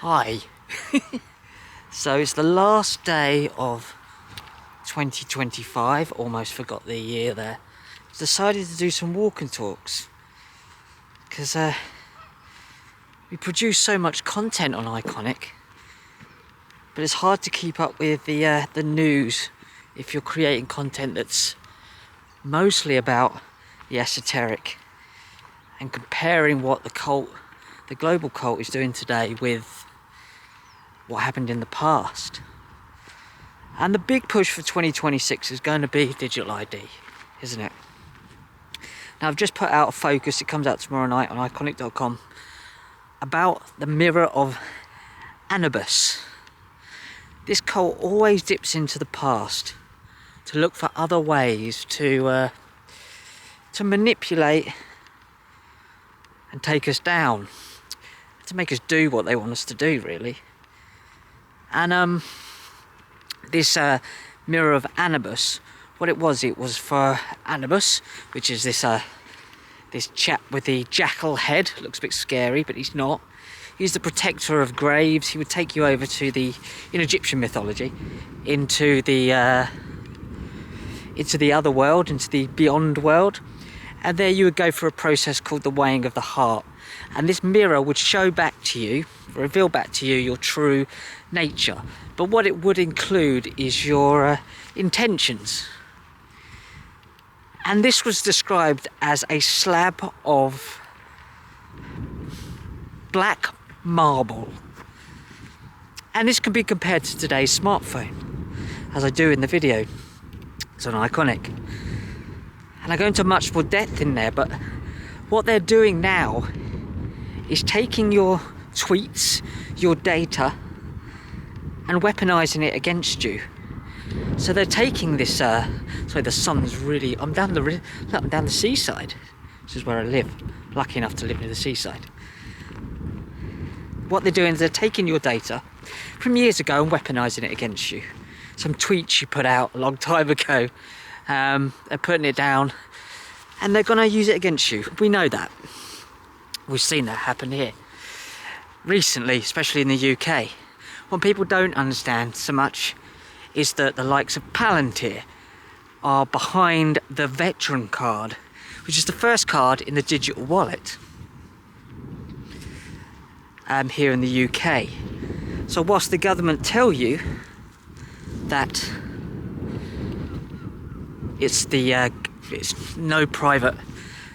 Hi. So it's the last day of 2025, almost forgot the year there. Decided to do some walk and talks because we produce so much content on Iconic, but it's hard to keep up with the news if you're creating content that's mostly about the esoteric and comparing what the global cult is doing today with what happened in the past. And the big push for 2026 is going to be digital ID, isn't it? Now I've just put out a focus, it comes out tomorrow night on iconic.com, about the mirror of Anubis. This cult always dips into the past to look for other ways to manipulate and take us down, to make us do what they want us to do, really. And this mirror of Anubis, what it was for Anubis, which is this chap with the jackal head. Looks a bit scary, but he's not. He's the protector of graves. He would take you over to in Egyptian mythology, into the other world, into the beyond world, and there you would go for a process called the weighing of the heart. And this mirror would show back to you, reveal back to you your true nature. But what it would include is your intentions. And this was described as a slab of black marble. And this can be compared to today's smartphone, as I do in the video. It's on Iconic. And I go into much more depth in there, but what they're doing now is taking your tweets, your data, and weaponizing it against you. So they're taking this, sorry, the sun's really, I'm down the seaside. This is where I live. Lucky enough to live near the seaside. What they're doing is they're taking your data from years ago and weaponizing it against you. Some tweets you put out a long time ago, they're putting it down and they're going to use it against you. We know that. We've seen that happen here recently, especially in the UK. What people don't understand so much is that the likes of Palantir are behind the veteran card, which is the first card in the digital wallet here in the UK. So whilst the government tell you that it's no private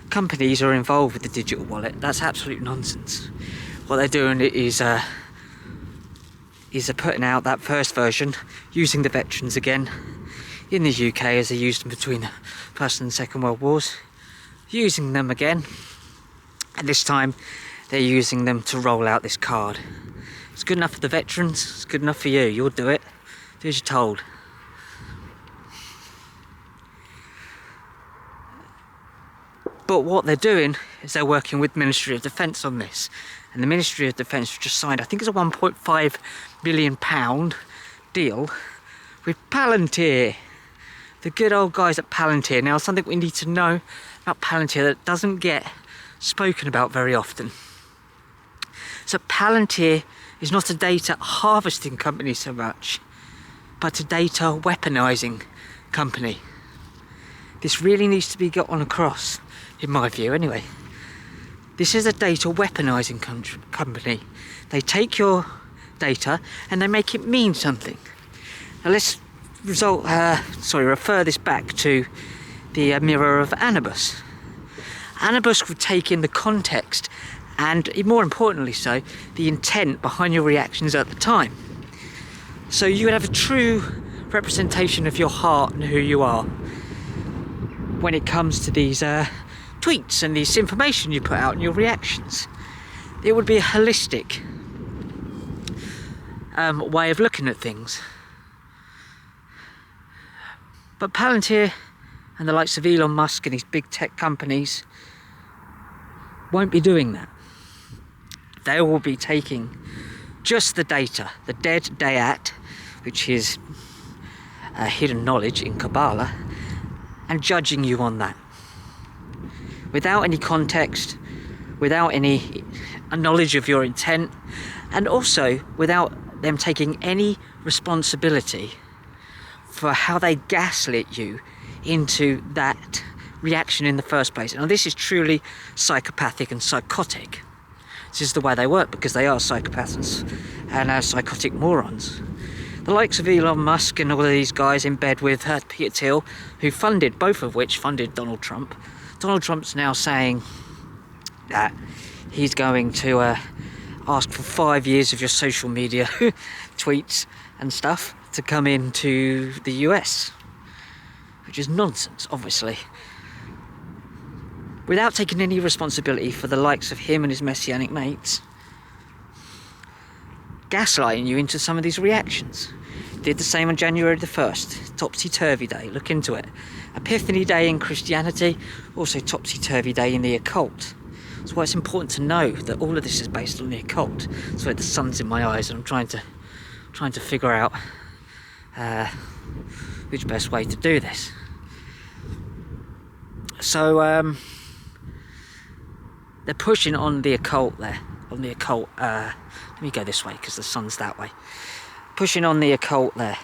companies are involved with the digital wallet, that's absolute nonsense. What they're doing is putting out that first version, using the veterans again in the UK as they used them between the First and Second World Wars, using them again, and this time they're using them to roll out this card. It's good enough for the veterans, it's good enough for you, you'll do it, do as you're told. But what they're doing is they're working with Ministry of Defence on this. And the Ministry of Defence just signed, I think it's a £1.5 million deal with Palantir. The good old guys at Palantir. Now, something we need to know about Palantir that doesn't get spoken about very often. So Palantir is not a data harvesting company so much, but a data weaponising company. This really needs to be got on across, in my view anyway. This is a data weaponising company. They take your data and they make it mean something. Now let's refer this back to the mirror of Anubis. Anubis would take in the context and, more importantly so, the intent behind your reactions at the time. So you would have a true representation of your heart and who you are when it comes to these tweets and this information you put out and your reactions. It would be a holistic way of looking at things. But Palantir and the likes of Elon Musk and his big tech companies won't be doing that. They will be taking just the data, the dead dayat, which is hidden knowledge in Kabbalah, and judging you on that. Without any context, without any a knowledge of your intent, and also without them taking any responsibility for how they gaslit you into that reaction in the first place. Now, this is truly psychopathic and psychotic. This is the way they work, because they are psychopaths and psychotic morons. The likes of Elon Musk and all of these guys in bed with Peter Thiel, who funded, both of which funded Donald Trump. Donald Trump's now saying that he's going to ask for 5 years of your social media tweets and stuff to come into the US, which is nonsense, obviously, without taking any responsibility for the likes of him and his messianic mates gaslighting you into some of these reactions. Did the same on January the 1st, Topsy-Turvy Day, look into it. Epiphany Day in Christianity, also Topsy-Turvy Day in the Occult. That's why it's important to know that all of this is based on the occult. So the sun's in my eyes and I'm trying to figure out which best way to do this. So they're pushing on the occult there. On the occult, let me go this way because the sun's that way. Pushing on the occult there.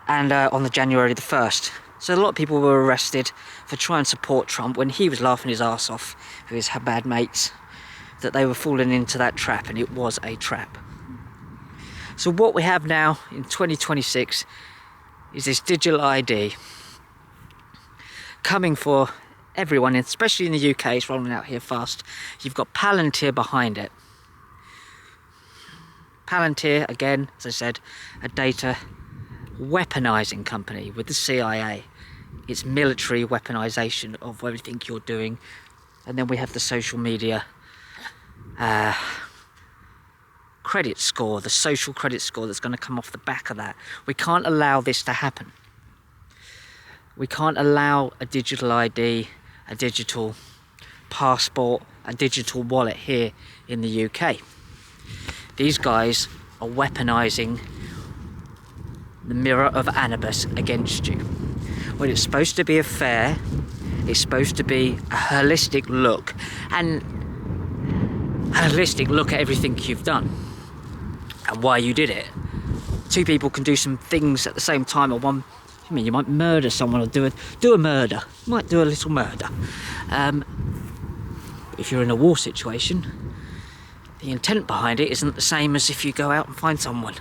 And on the January the 1st. So a lot of people were arrested for trying to support Trump when he was laughing his arse off with his bad mates, that they were falling into that trap, and it was a trap. So what we have now in 2026 is this digital ID coming for everyone, especially in the UK. It's rolling out here fast. You've got Palantir behind it. Palantir, again, as I said, a data weaponizing company with the CIA. It's military weaponization of everything you're doing. And then we have the social media credit score, the social credit score that's going to come off the back of that. We can't allow this to happen. We can't allow a digital ID, a digital passport, a digital wallet here in the UK. These guys are weaponizing the mirror of Anubis against you. When it's supposed to be a fair, it's supposed to be a holistic look, and a holistic look at everything you've done and why you did it. Two people can do some things at the same time, or one, I mean, you might murder someone or do a murder. You might do a little murder. If you're in a war situation, the intent behind it isn't the same as if you go out and find someone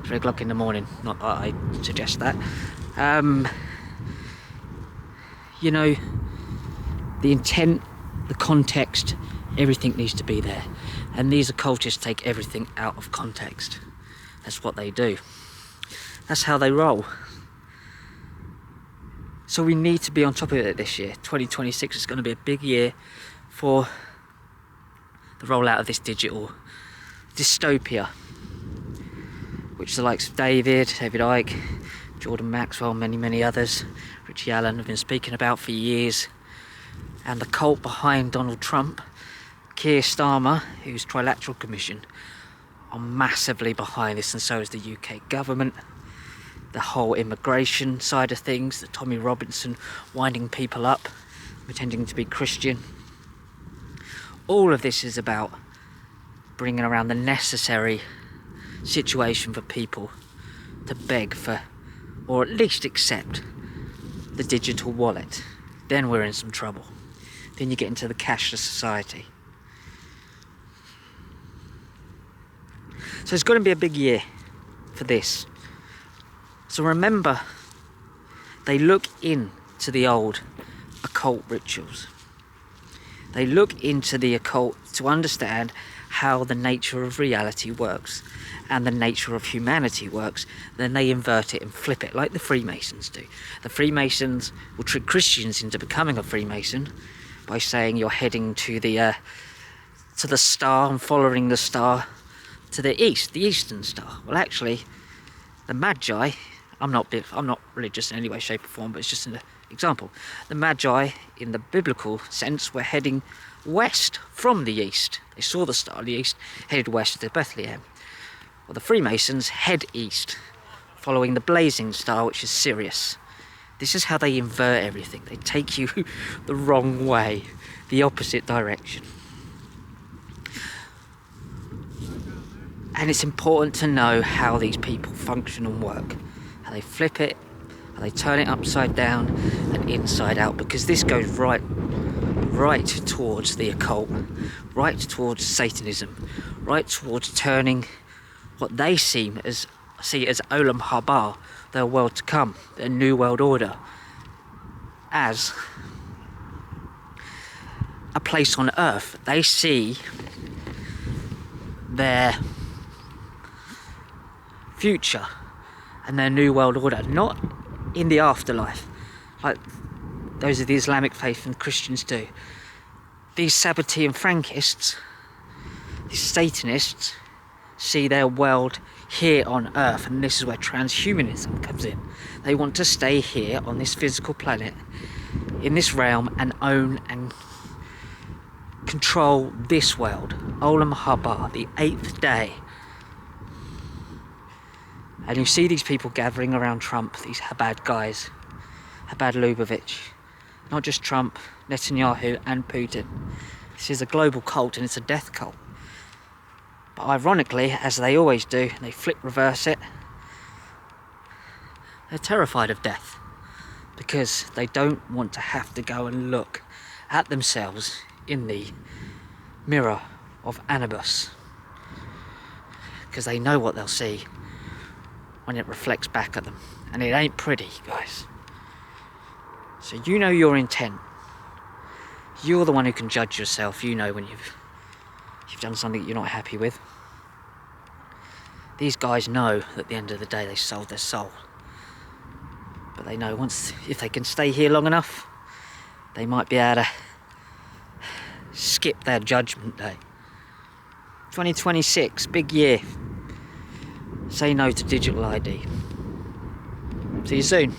3 o'clock in the morning. Not that I suggest that. You know, the intent, the context, everything needs to be there. And these occultists take everything out of context. That's what they do. That's how they roll. So we need to be on top of it this year. 2026 is going to be a big year for the rollout of this digital dystopia, which the likes of David Icke, Jordan Maxwell, many others, Richie Allen have been speaking about for years, and the cult behind Donald Trump, Keir Starmer, whose Trilateral Commission, are massively behind this, and so is the UK government. The whole immigration side of things, the Tommy Robinson winding people up, pretending to be Christian. All of this is about bringing around the necessary situation for people to beg for, or at least accept, the digital wallet. Then we're in some trouble. Then you get into the cashless society. So it's going to be a big year for this. So remember, they look into the old occult rituals. They look into the occult to understand how the nature of reality works and the nature of humanity works. Then they invert it and flip it like the Freemasons do. The Freemasons will trick Christians into becoming a Freemason by saying you're heading to the star and following the star to the east, the eastern star. Well, actually, the Magi, I'm not religious in any way, shape or form, but it's just an example. The Magi, in the biblical sense, were heading west from the east. They saw the star in the east, headed west to Bethlehem. Well, the Freemasons head east, following the blazing star, which is Sirius. This is how they invert everything. They take you the wrong way, the opposite direction. And it's important to know how these people function and work. How they flip it, how they turn it upside down and inside out, because this goes right towards the occult, right towards Satanism, right towards turning what they see as Olam Haba, their world to come, their new world order, as a place on earth. They see their future and their new world order not in the afterlife like those of the Islamic faith and Christians do. These Sabbatean Frankists, these Satanists, see their world here on earth, and this is where transhumanism comes in. They want to stay here on this physical planet, in this realm, and own and control this world. Olam Haba, the 8th day. And you see these people gathering around Trump, these Chabad guys, Chabad Lubavitch. Not just Trump, Netanyahu and Putin. This is a global cult, and it's a death cult. But ironically, as they always do, they reverse it. They're terrified of death because they don't want to have to go and look at themselves in the mirror of Anubis, because they know what they'll see when it reflects back at them, and it ain't pretty, guys. So you know your intent. You're the one who can judge yourself. You know when you've done something that you're not happy with. These guys know that at the end of the day they sold their soul, but they know if they can stay here long enough, they might be able to skip their judgment day. 2026, big year. Say no to digital ID. See you soon.